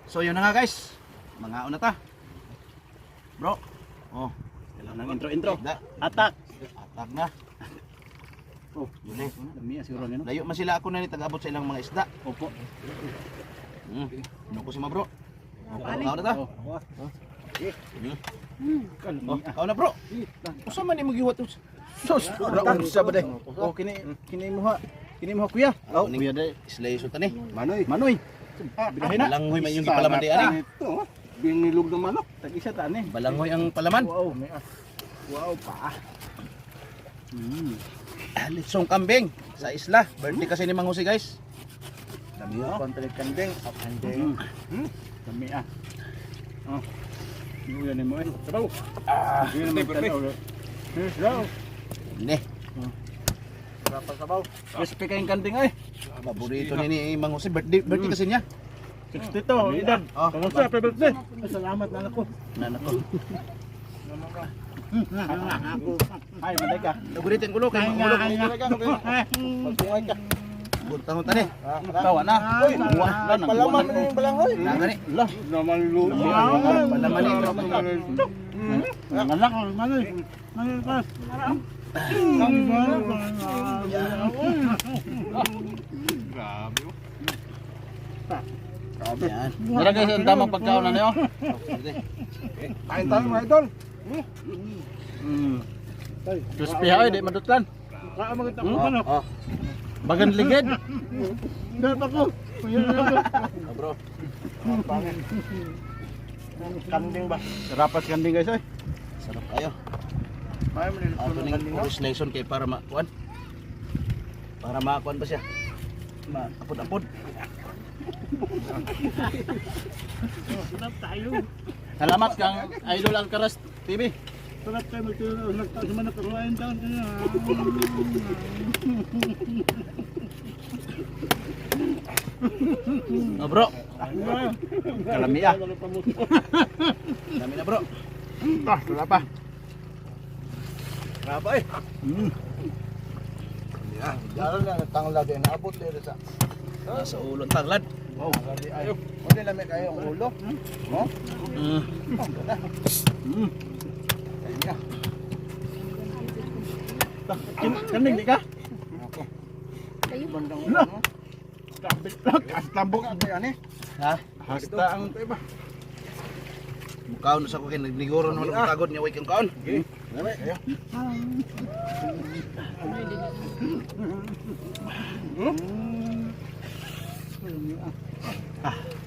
So yun na nga guys. Mga una ta. Bro. Oh, Kailangan ng intro. da, Atak. atak na. Oh, Yun eh. dami siguro nino. Layo man sila ako na ni tagabot sa ilang mga isda. Opo. Ano ko si ma bro? Kau na ta? Oh. Oh, kau na bro. Usa man ni magiwat us. Sus, raon sa ba day? Oh, kini mo kuya. Oh, kuya day, islay so tani. Manoy. Bilahin na. Balangoy man yung gipalaman di ani. Ito, binilog ng manok. Tag-isa ta ani. Balangoy ang palaman. Wow, may wow pa. Litsong kambing sa isla. Birthday kasi ni Mang Jose guys. Dami oh. Kontrek kandeng, up kandeng. Dami ah. Oh. Yung yan mo eh. Sabaw. Hindi naman tanaw. Sabaw. Ne, Dapat sabaw. Recipe kayong kandeng ay. paborito ni Mang Jose birthday kasi niya. 62, edad. Oh, Kamusta, happy birthday? Salamat na ako. nanak ko. Ay, maday ka. Naguritin ko lo kay Mang Ulo. Pagtungay ka. Buntang tani. Tawa na. Buwa na. Palaman mo yung balangoy. Nagani. Lah, naman lulo. Palaman ni Nanganak ang manoy. Manoy ka. Grabe. Yan. Mara guys, ang tamang pagkaon na niyo. Kain tayo mga idol. Crispy ay, di madutlan. Oh, Bagan ligid. Dapat ako. bro. Kanding ba? Rapat kanding guys ay. Sarap kayo. May manilip Ato ko ng ning kanding. oris lesson kay para makuan. Para makuan ba siya? Apod-apod. Salamat kang Idol Alcaraz TV. Sarap tayo magtulog. Nagtasiman na karuain taon kanya. Oh bro. Kalami ah. Dami na bro. Wala pa. Graba eh. Diyan na natanggal din. Abot din sa. Nasa ulong taglad. Oh, Ayo. Pwede lang may kayo ang ulo. No? kanding di ka? Bandang ulo. no? Tambok ang ani. Ha? Hasta ang iba. Mukaon sa ko kay nagniguro naman ang tagod niya way kang kaon.